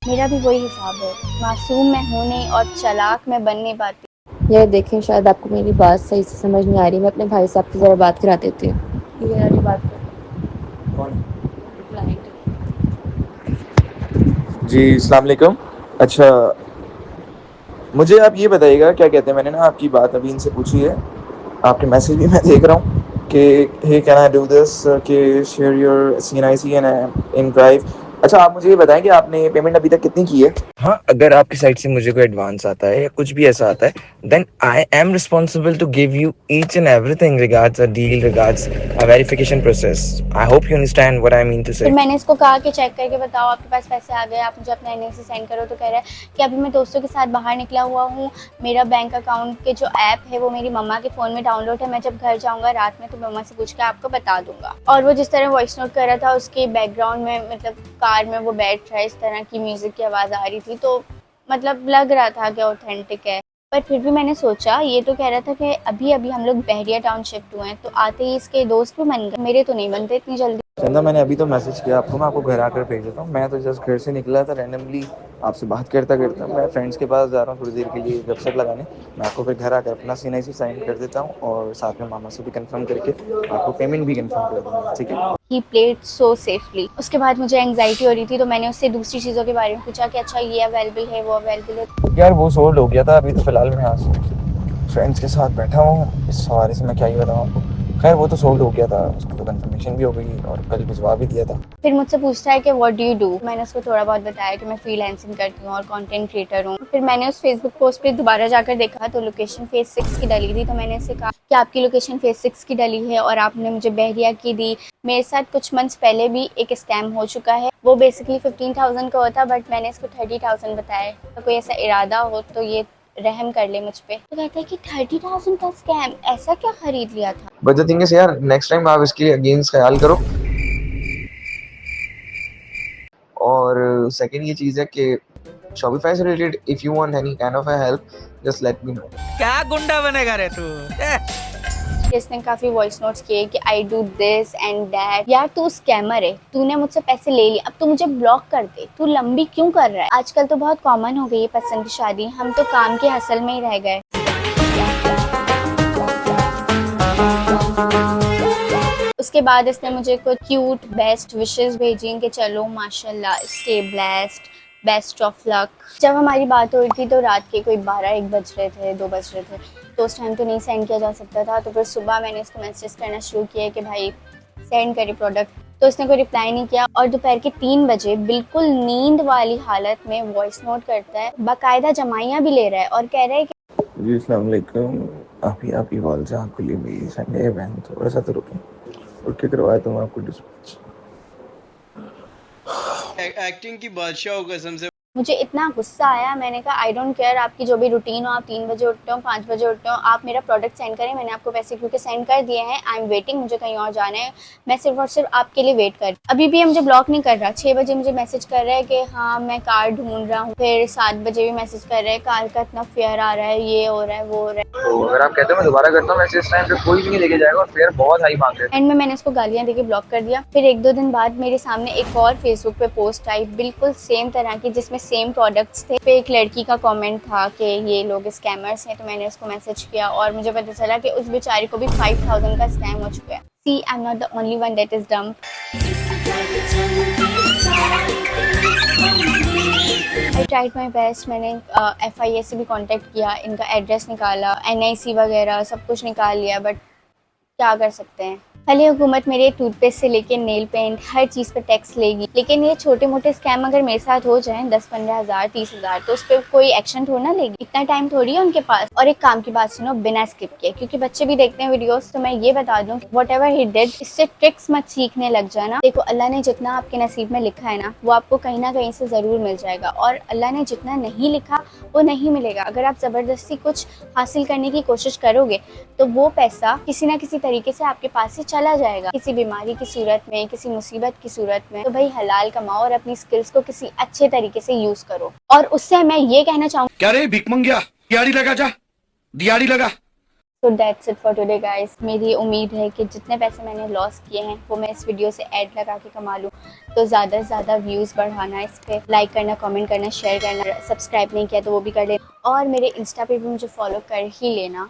मेरा भी वही हिसाब है, मासूम मैं हूँ नहीं और चालाक मैं बन नहीं पाती। यार देखें, शायद आपको मेरी बात सही से समझ नहीं आ रही। मैं अपने भाई साहब से ज़रा बात करा देती हूँ। ठीक है यार, ये बात कौन? क्लाइंट। जी, अस्सलाम वालेकुम। अच्छा, मुझे आप ये बताइएगा, क्या कहते हैं, मैंने ना आपकी बात अभी इनसे पूछी है, आपके मैसेज भी मैं देख रहा हूँ कि hey can I do this, कि share your CNIC and in drive. अच्छा, आप मुझे ये बताएं कि आपने पेमेंट अभी तक कितनी की है? हाँ, अगर आपकी साइड से मुझे कोई एडवांस आता है या कुछ भी ऐसा आता है, then I am responsible to give you each and everything regards a deal, regards a verification process. I hope you understand what I mean to फिर से। मैंने इसको कहा कि चेक करके बताओ आपके पास पैसे आ गए, आप मुझे अपना NIC सेंड करो। तो कह रहा है कि अभी मैं दोस्तों के साथ बाहर निकला हुआ हूँ, मेरा बैंक अकाउंट के जो ऐप है वो मेरी मम्मा के फ़ोन में डाउनलोड है, मैं जब घर जाऊँगा रात में तो मम्मा से पूछ के आपको बता दूंगा। और वो जिस तरह वॉइस नोट कर रहा था उसके बैकग्राउंड में, मतलब कार में वो बैठ रहा है, इस तरह की म्यूज़िक की आवाज़ आ रही थी, तो मतलब लग रहा था कि ऑथेंटिक है। पर फिर भी मैंने सोचा, ये तो कह रहा था कि अभी अभी हम लोग बहरिया टाउन शिफ्ट हुए हैं, तो आते ही इसके दोस्त भी बन गए, मेरे तो नहीं बनते इतनी जल्दी। चंदा, मैंने अभी तो मैसेज किया आपको, मैं आपको घर आकर भेज देता हूँ। मैं तो जस्ट घर से निकला था रैंडमली, आपसे बात करता करता मैं फ्रेंड्स के पास जा रहा हूँ थोड़ी देर के लिए गपशप लगाने। मैं आपको फिर घर आकर अपना CNIC साइन कर देता हूँ और साथ में मामा से भी कंफर्म करके आपको पेमेंट भी कंफर्म कर दूँगा, ठीक है? He played so safely. उसके बाद मुझे एंग्जाइटी हो रही थी, तो मैंने उससे दूसरी चीज़ों के बारे में पूछा कि अच्छा ये अवेलेबल है, वो अवेलेबल है। यार वो सोल्ड हो गया था, अभी तो फिलहाल मैं यहाँ फ्रेंड्स के साथ बैठा हूँ, इस सवारी से मैं क्या ही बताऊँ आपको। खैर वो तो सोल्ड हो गया था, उसको तो कंफर्मेशन भी हो गई और कल भिजवा भी दिया था। फिर मुझसे पूछता है कि व्हाट डू यू डू। मैंने उसको थोड़ा बहुत बताया कि मैं फ्रीलांसिंग करती हूँ और कंटेंट क्रिएटर हूँ। फिर मैंने उस फेसबुक पोस्ट पे दोबारा जाकर देखा तो लोकेशन फेज 6 की डली थी, तो मैंने इससे कहा कि आपकी लोकेशन फेज 6 की डली है और आपने मुझे बहरिया की दी। मेरे साथ कुछ मंथ्स पहले भी एक स्कैम हो चुका है, वो बेसिकली 15,000 का होता, बट मैंने इसको 30,000 बताया। तो कोई ऐसा इरादा हो तो ये रहम कर ले मुझ पे। तो कहता है कि 30,000 का स्कैम, ऐसा क्या खरीद लिया था। बट द थिंग इज यार, नेक्स्ट टाइम आप इसके अगेंस्ट ख्याल करो। और सेकंड ये चीज़ है कि Shopify से related if you want any kind of a help, just let me know. क्या गुंडा बनेगा रे तू? इसने काफी वॉइस नोट्स किए कि आई डू दिस एंड दैट। यार तू स्कैमर है, तूने मुझसे पैसे ले लिए, अब तू मुझे ब्लॉक कर दे, तू लंबी क्यों कर रहा है। आजकल तो बहुत कॉमन हो गई है पसंद की शादी, हम तो काम के हसल में ही रह गए। उसके बाद इसने मुझे कुछ क्यूट बेस्ट विशेस भेजी कि चलो माशाल्लाह, stay blessed, best of luck. जब हमारी बात हो रही थी तो रात के कोई 12-1 बज रहे थे, 2 बज रहे थे, तो उस टाइम तो नहीं सेंड किया जा सकता था। तो फिर सुबह मैंने इसको मैसेज करना शुरू किया कि भाई सेंड करिए प्रोडक्ट, तो इसने कोई रिप्लाई नहीं किया। और दोपहर के 3 बजे बिल्कुल नींद वाली हालत में वॉइस नोट करता है, बाकायदा जमाइयाँ भी ले रहा है और कह रहा है कि जी, अस्सलाम वालेकुम। अभी आपकी कॉल से आपके लिए मेरी संडे है बहन, थोड़ा सा तो रुकें। रुक के करवाया तो मैं आपको डिस्पैच। एक्टिंग की बादशाह हो कसम से। मुझे इतना गुस्सा आया, मैंने कहा आई डोंट केयर आपकी जो भी रूटीन हो, आप 3 बजे उठते हो, 5 बजे उठते हो, आप मेरा प्रोडक्ट सेंड करें, मैंने आपको पैसे क्योंकि सेंड कर दिए हैं। आई एम वेटिंग, मुझे कहीं और जाना है, मैं सिर्फ और सिर्फ आपके लिए वेट कर। अभी भी मुझे ब्लॉक नहीं कर रहा। 6 बजे मुझे मैसेज कर रहा है कि हाँ मैं कार ढूंढ रहा हूँ, फिर 7 बजे भी मैसेज कर रहा है कार का इतना फेयर आ रहा है, ये हो रहा है, वो हो रहा है। तो अगर आप कहते हो मैं दोबारा करता हूँ, वैसे इस टाइम पे कोई भी नहीं लेके जाएगा और फेयर बहुत हाई मांग रहे हैं। एंड में मैंने इसको गालियां देके ब्लॉक कर दिया। फिर 1-2 दिन बाद मेरे सामने एक और फेसबुक पे पोस्ट आई बिल्कुल सेम तरह की, जिसमें सेम प्रोडक्ट्स थे। पे एक लड़की का कमेंट था कि ये लोग स्कैमर्स हैं, तो मैंने उसको मैसेज किया और मुझे पता चला कि उस बेचारी को भी 5,000 का स्कैम हो चुका है। See I am not the only one that is dump. I tried my best, मैंने FIA से भी कांटेक्ट किया, इनका एड्रेस निकाला, NIC वगैरह सब कुछ निकाल लिया, बट क्या कर सकते हैं। भले हुकूमत मेरे टूथपेस्ट से लेके नेल पेंट हर चीज़ पे टैक्स लेगी, लेकिन ये छोटे मोटे स्कैम अगर मेरे साथ हो जाएं 10-15 हज़ार 30,000, तो उस पर कोई एक्शन थोड़ा ना लेगी, इतना टाइम थोड़ी है उनके पास। और एक काम की बात सुनो बिना स्किप किए, क्योंकि बच्चे भी देखते हैं वीडियोस, तो मैं ये बता दूं वट एवर ही डिड, इससे ट्रिक्स मत सीखने लग जाना। देखो अल्लाह ने जितना आपके नसीब में लिखा है ना, वो आपको कहीं ना कहीं से ज़रूर मिल जाएगा, और अल्लाह ने जितना नहीं लिखा वो नहीं मिलेगा। अगर आप ज़बरदस्ती कुछ हासिल करने की कोशिश करोगे तो वो पैसा किसी ना किसी तरीके से आपके पास से चला जाएगा, किसी बीमारी की सूरत में, किसी मुसीबत की सूरत में। तो भाई हलाल कमाओ और अपनी स्किल्स को किसी अच्छे तरीके से यूज करो। और उससे मैं ये कहना चाहूँगी, क्या रे भिक मंगिया, दिहाड़ी लगा जा, दिहाड़ी लगा। तो that's it for today guys. मेरी उम्मीद है कि जितने पैसे मैंने लॉस किए हैं वो मैं इस वीडियो से ऐड लगा के कमा लूँ। तो ज़्यादा से ज़्यादा व्यूज़ बढ़ाना, इस पर लाइक करना, कमेंट करना, शेयर करना, सब्सक्राइब नहीं किया तो वो भी कर लेना और मेरे इंस्टा पे भी मुझे फॉलो कर ही लेना।